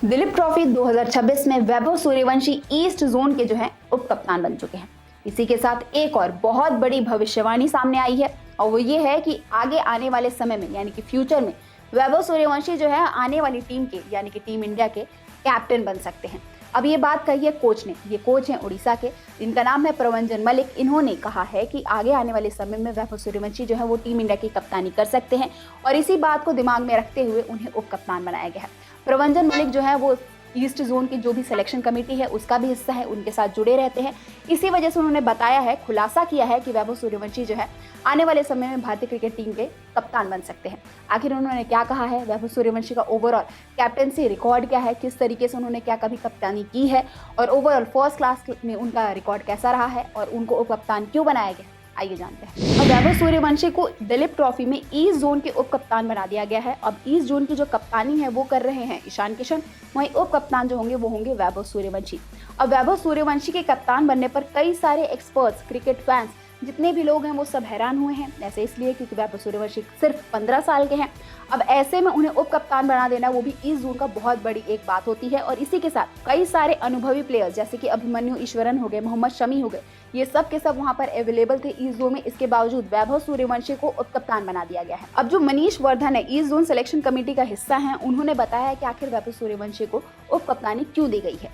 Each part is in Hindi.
दिलीप ट्रॉफी 2026 में वैभव सूर्यवंशी ईस्ट जोन के जो है उप कप्तान बन चुके हैं। इसी के साथ एक और बहुत बड़ी भविष्यवाणी सामने आई है और वो ये है कि आगे आने वाले समय में यानी कि फ्यूचर में वैभव सूर्यवंशी जो है आने वाली टीम के यानी कि टीम इंडिया के कैप्टन बन सकते हैं। अब ये बात कही है कोच ने। ये कोच हैं उड़ीसा के, इनका नाम है प्रवंजन मलिक। इन्होंने कहा है कि आगे आने वाले समय में वैभव सूर्यवंशी जो है वो टीम इंडिया की कप्तानी कर सकते हैं और इसी बात को दिमाग में रखते हुए उन्हें उप कप्तान बनाया गया है। प्रवंजन मलिक जो है वो ईस्ट जोन की जो भी सिलेक्शन कमेटी है उसका भी हिस्सा है, उनके साथ जुड़े रहते हैं। इसी वजह से उन्होंने बताया है, खुलासा किया है कि वैभव सूर्यवंशी जो है आने वाले समय में भारतीय क्रिकेट टीम के कप्तान बन सकते हैं। आखिर उन्होंने क्या कहा है, वैभव सूर्यवंशी का ओवरऑल कैप्टनसी रिकॉर्ड क्या है, किस तरीके से उन्होंने क्या कभी कप्तानी की है और ओवरऑल फर्स्ट क्लास में उनका रिकॉर्ड कैसा रहा है और उनको उप कप्तान क्यों बनाया गया, आइए जानते हैं। अब वैभव सूर्यवंशी को दिलीप ट्रॉफी में ईस्ट जोन के उप कप्तान बना दिया गया है। अब ईस्ट जोन की जो कप्तानी है वो कर रहे हैं ईशान किशन, वहीं उप कप्तान जो होंगे वो होंगे वैभव सूर्यवंशी। अब वैभव सूर्यवंशी के कप्तान बनने पर कई सारे एक्सपर्ट्स, क्रिकेट फैंस, जितने भी लोग हैं वो सब हैरान हुए हैं। ऐसे इसलिए क्योंकि वैभव सूर्यवंशी सिर्फ 15 साल के हैं। अब ऐसे में उन्हें उप कप्तान बना देना वो भी ईस्ट जोन का बहुत बड़ी एक बात होती है और इसी के साथ कई सारे अनुभवी प्लेयर्स जैसे कि अभिमन्यु ईश्वरन हो गए, मोहम्मद शमी हो गए, ये सब के सब वहां पर अवेलेबल थे ईस्ट जोन में। इसके बावजूद वैभव सूर्यवंशी को उप कप्तान बना दिया गया है। अब जो मनीष वर्धन है, ईस्ट जोन सिलेक्शन कमेटी का हिस्सा है, उन्होंने बताया है कि आखिर वैभव सूर्यवंशी को उप कप्तानी क्यों दी गई है।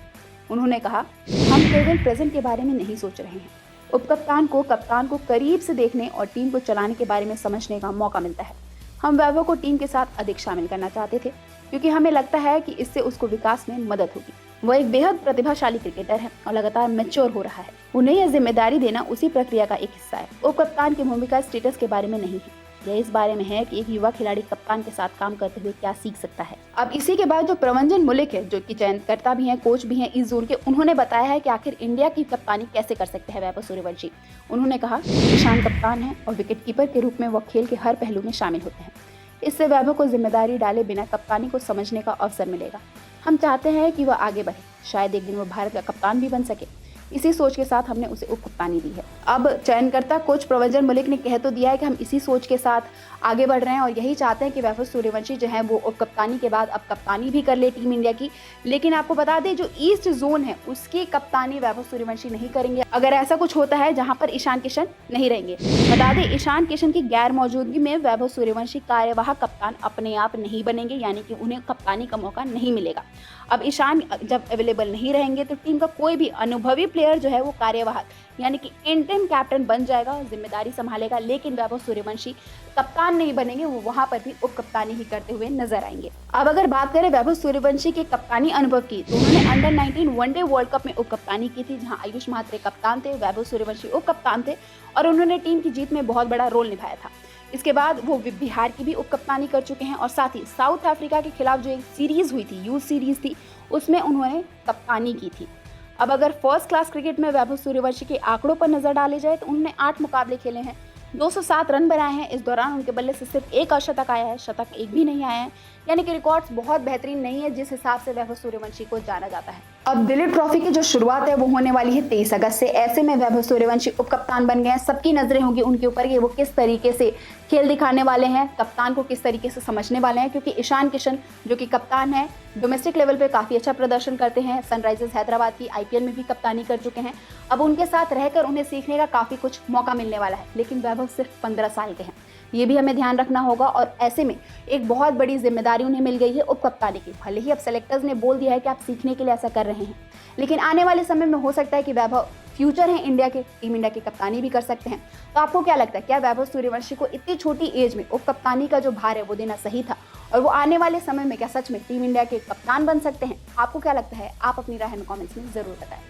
उन्होंने कहा, हम केवल प्रेजेंट के बारे में नहीं सोच रहे हैं। उप कप्तान को करीब से देखने और टीम को चलाने के बारे में समझने का मौका मिलता है। हम वैभव को टीम के साथ अधिक शामिल करना चाहते थे क्योंकि हमें लगता है कि इससे उसको विकास में मदद होगी। वह एक बेहद प्रतिभाशाली क्रिकेटर है और लगातार मैच्योर हो रहा है। उन्हें यह जिम्मेदारी देना उसी प्रक्रिया का एक हिस्सा है। उप कप्तान की भूमिका स्टेटस के बारे में नहीं है, यह इस बारे में है कि एक युवा खिलाड़ी कप्तान के साथ काम करते हुए क्या सीख सकता है। अब इसी के बाद जो प्रवंजन मलिक है, जो कि चयनकर्ता भी हैं, कोच भी हैं इस जोन के, उन्होंने बताया है कि आखिर इंडिया की कप्तानी कैसे कर सकते हैं वैभव सूर्यवंशी। उन्होंने कहा, ईशान कप्तान है और विकेट कीपर के रूप में वह खेल के हर पहलू में शामिल होते हैं। इससे वैभव को जिम्मेदारी डाले बिना कप्तानी को समझने का अवसर मिलेगा। हम चाहते हैं कि वह आगे बढ़े, शायद एक दिन वह भारत का कप्तान भी बन सके। इसी सोच के साथ हमने उसे उप कप्तानी दी है। अब चयनकर्ता कोच प्रवंजन मलिक ने कह तो दिया है कि हम इसी सोच के साथ आगे बढ़ रहे हैं और यही चाहते हैं कि वैभव सूर्यवंशी जो है वो उप कप्तानी के बाद अब कप्तानी भी कर ले टीम इंडिया की। लेकिन आपको बता दें, जो ईस्ट जोन है उसकी कप्तानी वैभव सूर्यवंशी नहीं करेंगे अगर ऐसा कुछ होता है जहां पर ईशान किशन नहीं रहेंगे। बता दें, ईशान किशन की गैर मौजूदगी में वैभव सूर्यवंशी कार्यवाहक कप्तान अपने आप नहीं बनेंगे, यानी कि उन्हें कप्तानी का मौका नहीं मिलेगा। अब ईशान जब अवेलेबल नहीं रहेंगे तो टीम का कोई भी अनुभवी प्लेयर जो है वो कार्यवाहक यानी कि इंटर्न कैप्टन बन जाएगा, जिम्मेदारी संभालेगा। लेकिन वैभव सूर्यवंशी कप्तान नहीं बनेंगे, वो वहां पर भी उप कप्तानी ही करते हुए नजर आएंगे। अब अगर बात करें वैभव सूर्यवंशी के कप्तानी अनुभव की, तो उन्होंने अंडर 19 वनडे वर्ल्ड कप में उप कप्तानी की थी, जहां आयुष महात्रे कप्तान थे, वैभव सूर्यवंशी उप कप्तान थे और उन्होंने टीम की जीत में बहुत बड़ा रोल निभाया था। इसके बाद वो बिहार की भी उप कप्तानी कर चुके हैं और साथ ही साउथ अफ्रीका के खिलाफ जो एक सीरीज हुई थी, यूथ सीरीज थी, उसमें उन्होंने कप्तानी की थी। अब अगर फर्स्ट क्लास क्रिकेट में वैभव सूर्यवंशी के आंकड़ों पर नजर डाले जाए तो उन्होंने 8 मुकाबले खेले हैं, 207 रन बनाए हैं। इस दौरान उनके बल्ले से सिर्फ एक अर्धशतक आया है, शतक एक भी नहीं आया है, यानी कि रिकॉर्ड्स बहुत बेहतरीन नहीं है जिस हिसाब से वैभव सूर्यवंशी को जाना जाता है। अब दिलीप ट्रॉफी की जो शुरुआत है वो होने वाली है 23 अगस्त से। ऐसे में वैभव सूर्यवंशी उप कप्तान बन गए हैं। सबकी नजरें होंगी उनके ऊपर कि वो किस तरीके से खेल दिखाने वाले हैं, कप्तान को किस तरीके से समझने वाले हैं, क्योंकि ईशान किशन जो कि कप्तान है, डोमेस्टिक लेवल पे काफी अच्छा प्रदर्शन करते हैं, सनराइजर्स हैदराबाद की आईपीएल में भी कप्तानी कर चुके हैं। अब उनके साथ रहकर उन्हें सीखने का काफी कुछ मौका मिलने वाला है। लेकिन वैभव सिर्फ 15 साल के हैं, ये भी हमें ध्यान रखना होगा और ऐसे में एक बहुत बड़ी जिम्मेदारी उन्हें मिल गई है उप कप्तानी की। भले ही अब सेलेक्टर्स ने बोल दिया है कि आप सीखने के लिए ऐसा कर रहे हैं, लेकिन आने वाले समय में हो सकता है कि वैभव फ्यूचर है इंडिया के, टीम इंडिया की कप्तानी भी कर सकते हैं। तो आपको क्या लगता है, क्या वैभव सूर्यवंशी को इतनी छोटी एज में उप कप्तानी का जो भार है वो देना सही था और वो आने वाले समय में क्या सच में टीम इंडिया के कप्तान बन सकते हैं? आपको क्या लगता है? आप अपनी राय हमें कमेंट्स में जरूर बताएं।